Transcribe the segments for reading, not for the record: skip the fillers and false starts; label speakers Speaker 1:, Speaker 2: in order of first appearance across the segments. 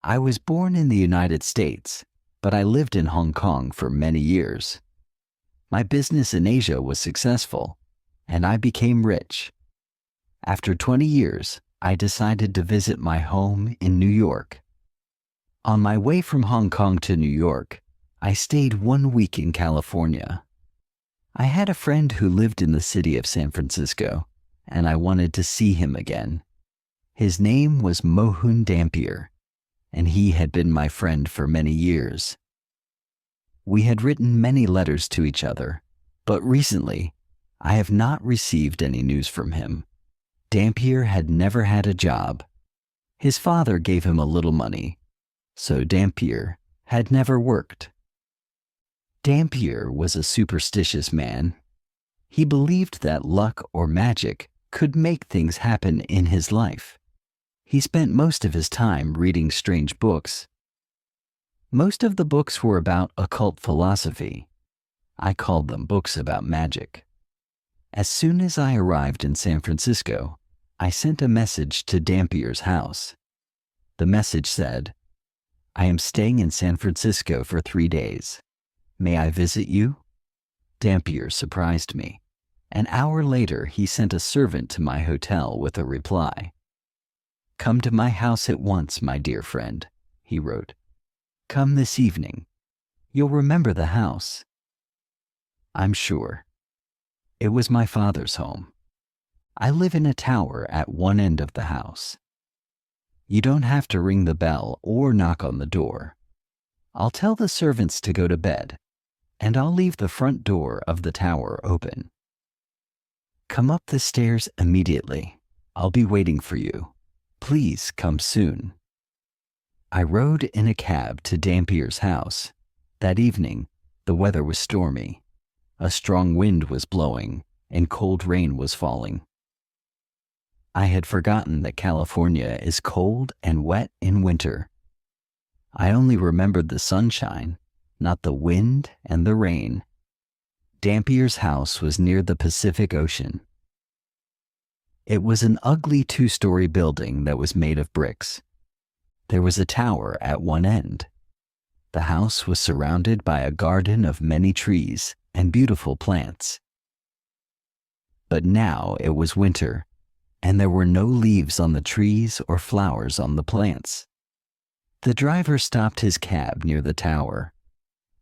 Speaker 1: I was born in the United States, but I lived in Hong Kong for many years. My business in Asia was successful, and I became rich. After 20 years, I decided to visit my home in New York. On my way from Hong Kong to New York, I stayed 1 week in California. I had a friend who lived in the city of San Francisco, and I wanted to see him again. His name was Mohun Dampier, and he had been my friend for many years. We had written many letters to each other, but recently, I have not received any news from him. Dampier had never had a job. His father gave him a little money, so Dampier had never worked. Dampier was a superstitious man. He believed that luck or magic could make things happen in his life. He spent most of his time reading strange books. Most of the books were about occult philosophy. I called them books about magic. As soon as I arrived in San Francisco, I sent a message to Dampier's house. The message said, "I am staying in San Francisco for 3 days. May I visit you?" Dampier surprised me. An hour later, he sent a servant to my hotel with a reply. "Come to my house at once, my dear friend," he wrote. "Come this evening. You'll remember the house." I'm sure. It was my father's home. I live in a tower at one end of the house. You don't have to ring the bell or knock on the door. I'll tell the servants to go to bed, and I'll leave the front door of the tower open. Come up the stairs immediately. I'll be waiting for you. Please come soon. I rode in a cab to Dampier's house. That evening, the weather was stormy. A strong wind was blowing, and cold rain was falling. I had forgotten that California is cold and wet in winter. I only remembered the sunshine, not the wind and the rain. Dampier's house was near the Pacific Ocean. It was an ugly 2-story building that was made of bricks. There was a tower at one end. The house was surrounded by a garden of many trees and beautiful plants. But now it was winter, and there were no leaves on the trees or flowers on the plants. The driver stopped his cab near the tower.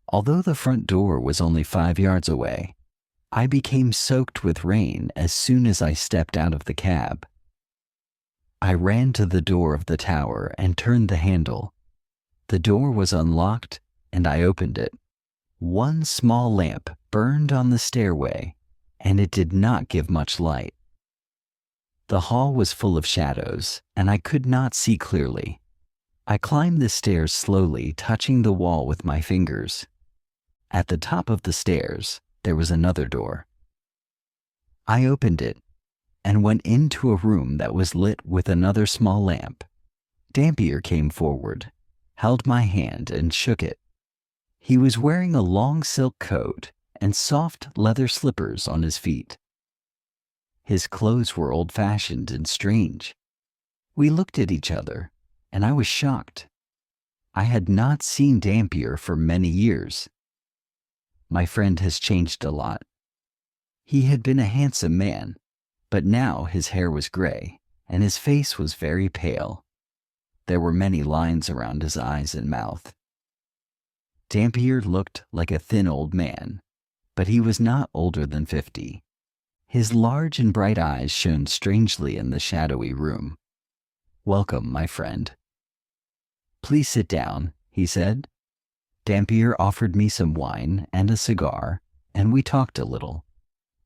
Speaker 1: Although the front door was only 5 yards away, I became soaked with rain as soon as I stepped out of the cab. I ran to the door of the tower and turned the handle. The door was unlocked, and I opened it. One small lamp burned on the stairway, and it did not give much light. The hall was full of shadows, and I could not see clearly. I climbed the stairs slowly, touching the wall with my fingers. At the top of the stairs, there was another door. I opened it and went into a room that was lit with another small lamp. Dampier came forward, held my hand, and shook it. He was wearing a long silk coat and soft leather slippers on his feet. His clothes were old-fashioned and strange. We looked at each other, and I was shocked. I had not seen Dampier for many years. My friend has changed a lot. He had been a handsome man, but now his hair was gray, and his face was very pale. There were many lines around his eyes and mouth. Dampier looked like a thin old man, but he was not older than 50. His large and bright eyes shone strangely in the shadowy room. "Welcome, my friend." "Please sit down," he said. Dampier offered me some wine and a cigar, and we talked a little.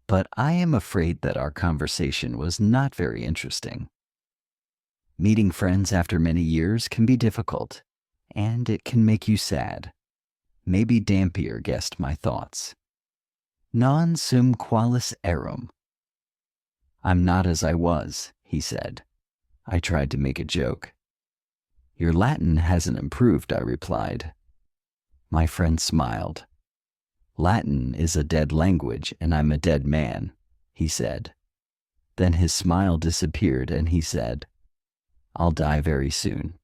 Speaker 1: But I am afraid that our conversation was not very interesting. Meeting friends after many years can be difficult, and it can make you sad. Maybe Dampier guessed my thoughts. Non sum qualis erum. "I'm not as I was," he said. I tried to make a joke. "Your Latin hasn't improved," I replied. My friend smiled. "Latin is a dead language, and I'm a dead man," he said. Then his smile disappeared, and he said, "I'll die very soon."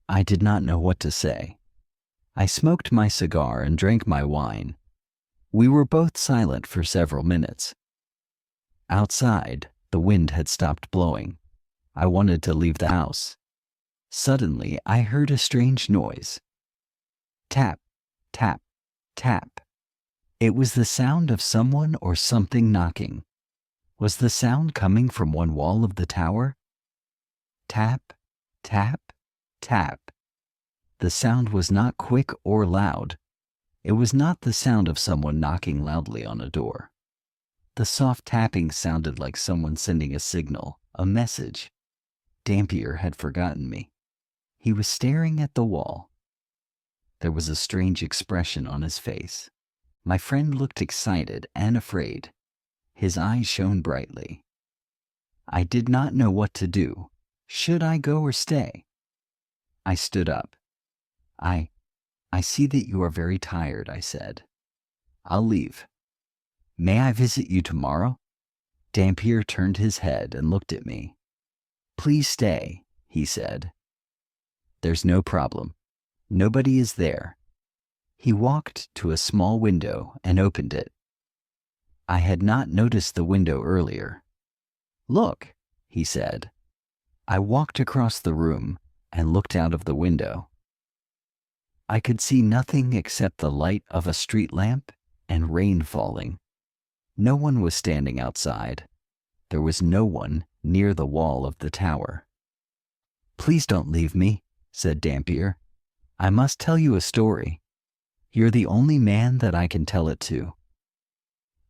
Speaker 1: I did not know what to say. I smoked my cigar and drank my wine. We were both silent for several minutes. Outside, the wind had stopped blowing. I wanted to leave the house. Suddenly, I heard a strange noise. Tap, tap, tap. It was the sound of someone or something knocking. Was the sound coming from one wall of the tower? Tap, tap, tap. The sound was not quick or loud. It was not the sound of someone knocking loudly on a door. The soft tapping sounded like someone sending a signal, a message. Dampier had forgotten me. He was staring at the wall. There was a strange expression on his face. My friend looked excited and afraid. His eyes shone brightly. I did not know what to do. Should I go or stay? I stood up. I see that you are very tired, I said. I'll leave. May I visit you tomorrow? Dampier turned his head and looked at me. Please stay, he said. There's no problem. Nobody is there. He walked to a small window and opened it. I had not noticed the window earlier. Look, he said. I walked across the room and looked out of the window. I could see nothing except the light of a street lamp and rain falling. No one was standing outside. There was no one near the wall of the tower. Please don't leave me, said Dampier. I must tell you a story. You're the only man that I can tell it to.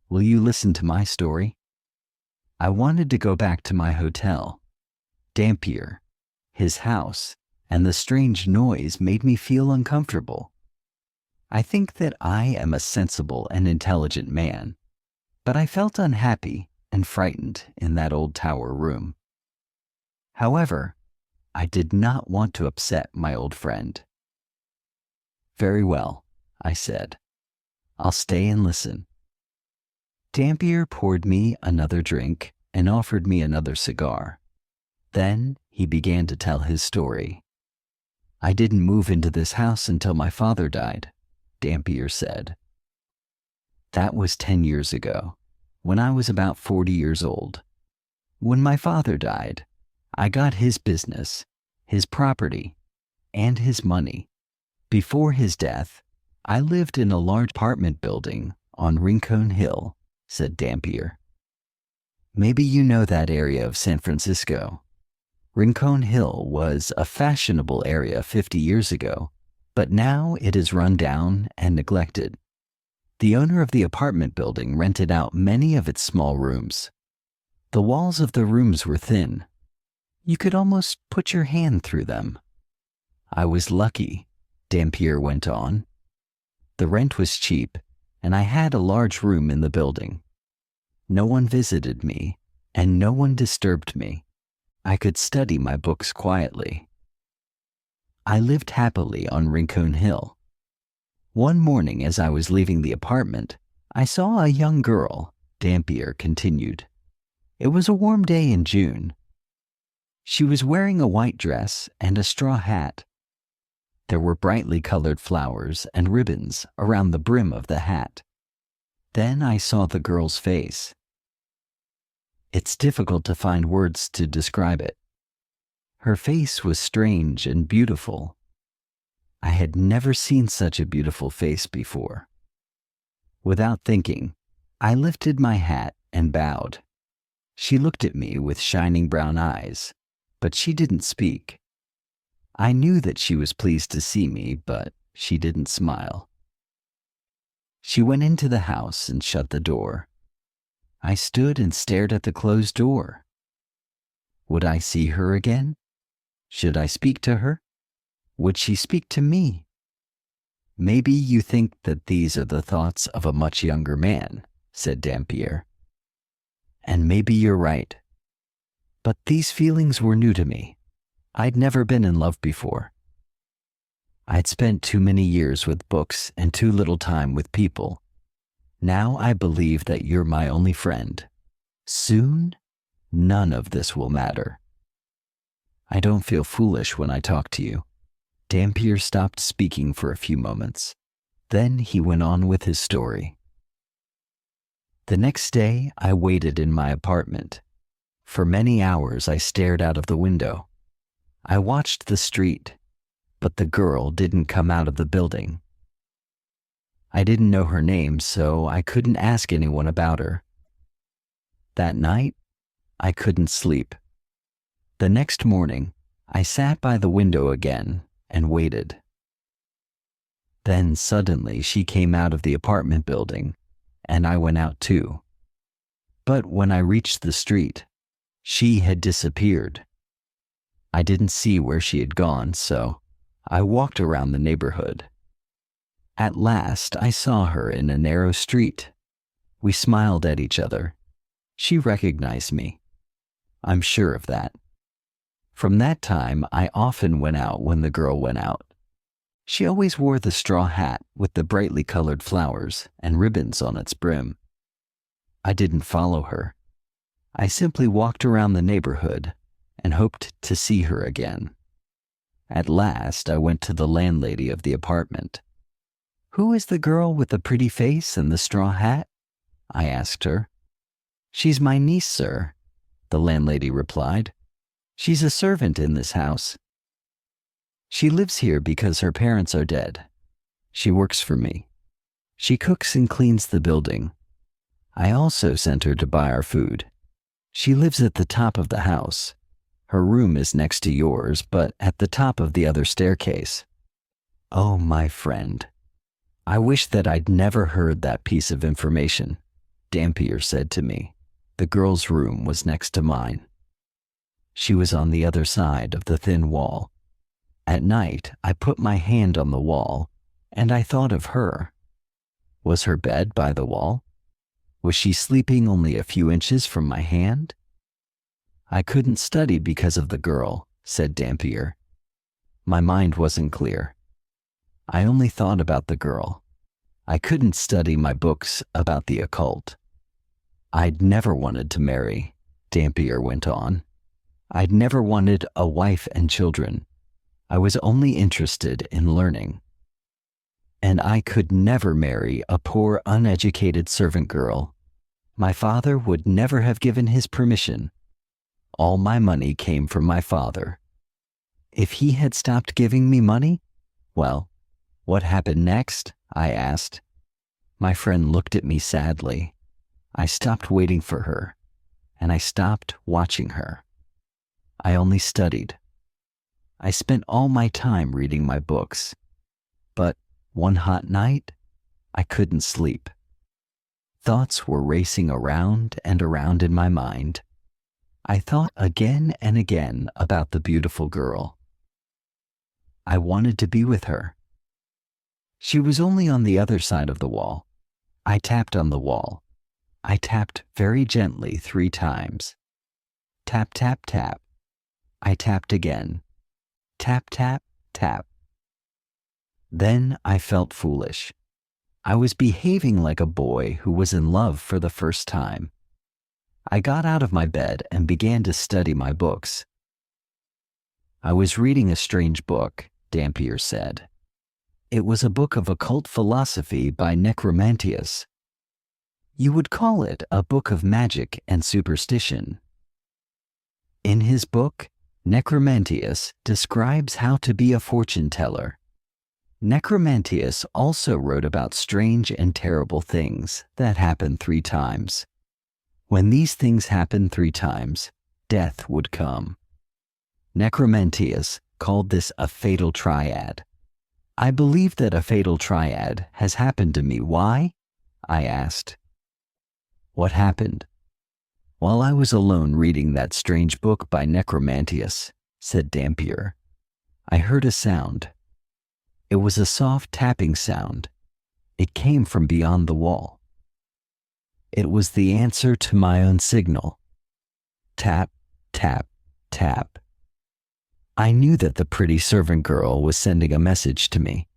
Speaker 1: Will you listen to my story? I wanted to go back to my hotel. Dampier, his house, and the strange noise made me feel uncomfortable. I think that I am a sensible and intelligent man, but I felt unhappy and frightened in that old tower room. However, I did not want to upset my old friend. Very well, I said. I'll stay and listen. Dampier poured me another drink and offered me another cigar. Then he began to tell his story. I didn't move into this house until my father died, Dampier said. That was 10 years ago, when I was about 40 years old. When my father died, I got his business, his property, and his money. Before his death, I lived in a large apartment building on Rincon Hill, said Dampier. Maybe you know that area of San Francisco. Rincon Hill was a fashionable area 50 years ago, but now it is run down and neglected. The owner of the apartment building rented out many of its small rooms. The walls of the rooms were thin. You could almost put your hand through them. I was lucky, Dampier went on. The rent was cheap, and I had a large room in the building. No one visited me, and no one disturbed me. I could study my books quietly. I lived happily on Rincon Hill. One morning as I was leaving the apartment, I saw a young girl, Dampier continued. It was a warm day in June. She was wearing a white dress and a straw hat. There were brightly colored flowers and ribbons around the brim of the hat. Then I saw the girl's face. It's difficult to find words to describe it. Her face was strange and beautiful. I had never seen such a beautiful face before. Without thinking, I lifted my hat and bowed. She looked at me with shining brown eyes, but she didn't speak. I knew that she was pleased to see me, but she didn't smile. She went into the house and shut the door. I stood and stared at the closed door. Would I see her again? Should I speak to her? Would she speak to me? Maybe you think that these are the thoughts of a much younger man, said Dampier. And maybe you're right. But these feelings were new to me. I'd never been in love before. I'd spent too many years with books and too little time with people. Now I believe that you're my only friend. Soon, none of this will matter. I don't feel foolish when I talk to you. Dampier stopped speaking for a few moments. Then he went on with his story. The next day, I waited in my apartment. For many hours, I stared out of the window. I watched the street, but the girl didn't come out of the building. I didn't know her name, so I couldn't ask anyone about her. That night, I couldn't sleep. The next morning, I sat by the window again and waited. Then suddenly she came out of the apartment building, and I went out too. But when I reached the street, she had disappeared. I didn't see where she had gone, so I walked around the neighborhood. At last, I saw her in a narrow street. We smiled at each other. She recognized me. I'm sure of that. From that time, I often went out when the girl went out. She always wore the straw hat with the brightly colored flowers and ribbons on its brim. I didn't follow her. I simply walked around the neighborhood and hoped to see her again. At last, I went to the landlady of the apartment. "Who is the girl with the pretty face and the straw hat?" I asked her. "She's my niece, sir," the landlady replied. "She's a servant in this house. She lives here because her parents are dead. She works for me. She cooks and cleans the building. I also sent her to buy our food. She lives at the top of the house. Her room is next to yours, but at the top of the other staircase." Oh, my friend. I wish that I'd never heard that piece of information, Dampier said to me. The girl's room was next to mine. She was on the other side of the thin wall. At night, I put my hand on the wall, and I thought of her. Was her bed by the wall? Was she sleeping only a few inches from my hand? I couldn't study because of the girl, said Dampier. My mind wasn't clear. I only thought about the girl. I couldn't study my books about the occult. I'd never wanted to marry, Dampier went on. I'd never wanted a wife and children. I was only interested in learning. And I could never marry a poor, uneducated servant girl. My father would never have given his permission. All my money came from my father. If he had stopped giving me money, well, what happened next? I asked. My friend looked at me sadly. I stopped waiting for her, and I stopped watching her. I only studied. I spent all my time reading my books. But one hot night, I couldn't sleep. Thoughts were racing around and around in my mind. I thought again and again about the beautiful girl. I wanted to be with her. She was only on the other side of the wall. I tapped on the wall. I tapped very gently 3 times. Tap, tap, tap. I tapped again. Tap, tap, tap. Then I felt foolish. I was behaving like a boy who was in love for the first time. I got out of my bed and began to study my books. I was reading a strange book, Dampier said. It was a book of occult philosophy by Necromantius. You would call it a book of magic and superstition. In his book, Necromantius describes how to be a fortune teller. Necromantius also wrote about strange and terrible things that happen 3 times. When these things happened 3 times, death would come. Necromantius called this a fatal triad. I believe that a fatal triad has happened to me. Why? I asked. What happened? While I was alone reading that strange book by Necromantius, said Dampier, I heard a sound. It was a soft tapping sound. It came from beyond the wall. It was the answer to my own signal. Tap, tap, tap. I knew that the pretty servant girl was sending a message to me.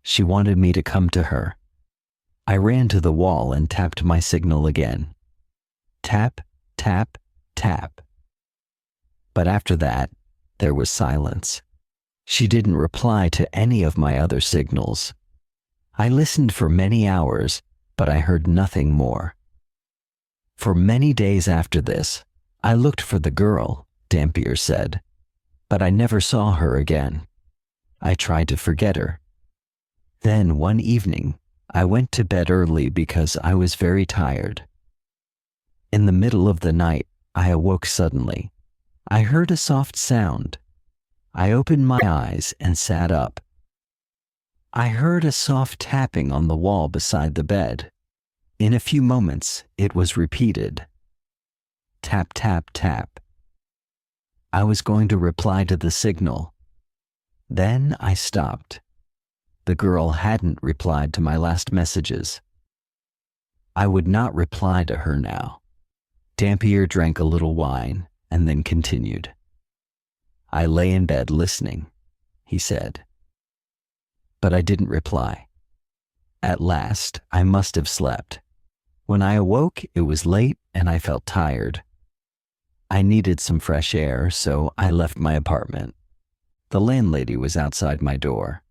Speaker 1: She wanted me to come to her. I ran to the wall and tapped my signal again. Tap, tap, tap. But after that, there was silence. She didn't reply to any of my other signals. I listened for many hours, but I heard nothing more. For many days after this, I looked for the girl, Dampier said, but I never saw her again. I tried to forget her. Then one evening, I went to bed early because I was very tired. In the middle of the night, I awoke suddenly. I heard a soft sound. I opened my eyes and sat up. I heard a soft tapping on the wall beside the bed. In a few moments, it was repeated. Tap, tap, tap. I was going to reply to the signal. Then I stopped. The girl hadn't replied to my last messages. I would not reply to her now. Dampier drank a little wine and then continued. I lay in bed listening, he said. But I didn't reply. At last, I must have slept. When I awoke, it was late and I felt tired. I needed some fresh air, so I left my apartment. The landlady was outside my door.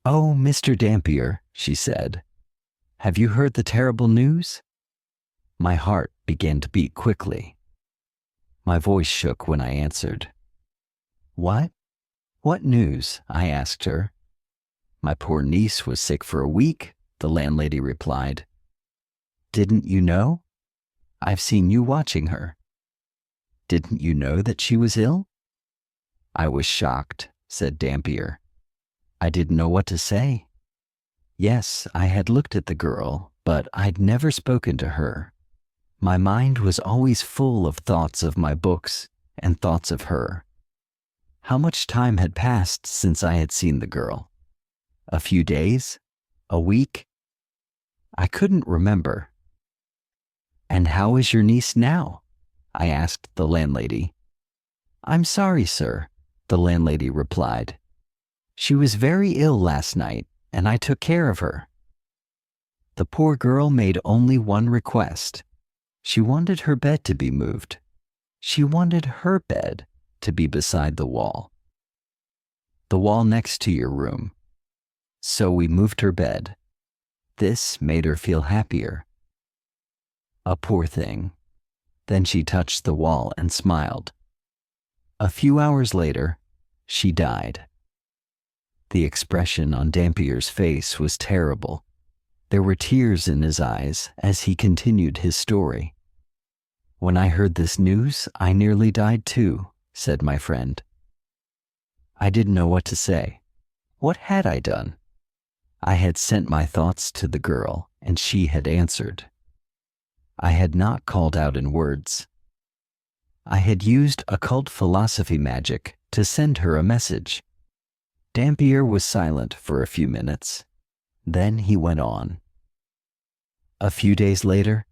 Speaker 1: "Oh, Mr. Dampier," she said. "Have you heard the terrible news?" My heart began to beat quickly. My voice shook when I answered. "What? What news?" I asked her. "My poor niece was sick for a week," the landlady replied. "Didn't you know? I've seen you watching her. Didn't you know that she was ill?" I was shocked, said Dampier. I didn't know what to say. Yes, I had looked at the girl, but I'd never spoken to her. My mind was always full of thoughts of my books and thoughts of her. How much time had passed since I had seen the girl? A few days? A week? I couldn't remember. "And how is your niece now?" I asked the landlady. "I'm sorry, sir," the landlady replied. "She was very ill last night, and I took care of her." The poor girl made only one request. She wanted her bed to be moved. She wanted her bed to be beside the wall next to your room. So we moved her bed. This made her feel happier. A poor thing. Then she touched the wall and smiled. A few hours later, she died. The expression on Dampier's face was terrible. There were tears in his eyes as he continued his story. "When I heard this news, I nearly died too," said my friend. I didn't know what to say. What had I done? I had sent my thoughts to the girl, and she had answered. I had not called out in words. I had used occult philosophy magic to send her a message. Dampier was silent for a few minutes. Then he went on. "A few days later,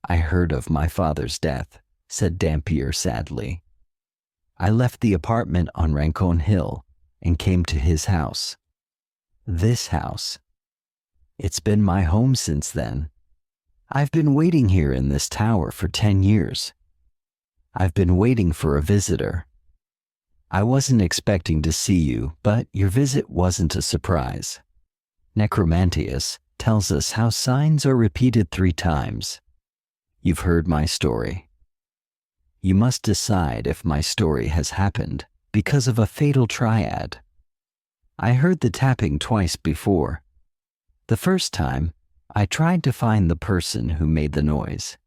Speaker 1: I heard of my father's death," said Dampier sadly. "I left the apartment on Rancon Hill and came to his house. This house. It's been my home since then. I've been waiting here in this tower for 10 years. I've been waiting for a visitor. I wasn't expecting to see you, but your visit wasn't a surprise. Necromantius tells us how signs are repeated 3 times. You've heard my story. You must decide if my story has happened because of a fatal triad. I heard the tapping twice before. The first time, I tried to find the person who made the noise.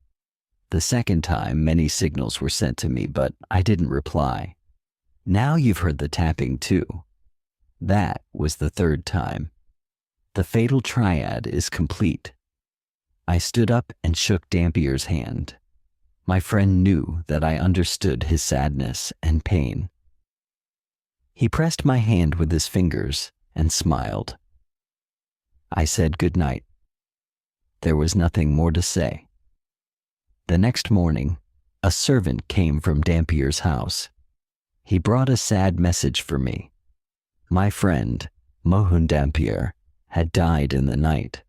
Speaker 1: The second time, many signals were sent to me, but I didn't reply. Now you've heard the tapping too. That was the third time. The fatal triad is complete." I stood up and shook Dampier's hand. My friend knew that I understood his sadness and pain. He pressed my hand with his fingers and smiled. I said good night. There was nothing more to say. The next morning, a servant came from Dampier's house. He brought a sad message for me. My friend, Mohun Dampier, had died in the night.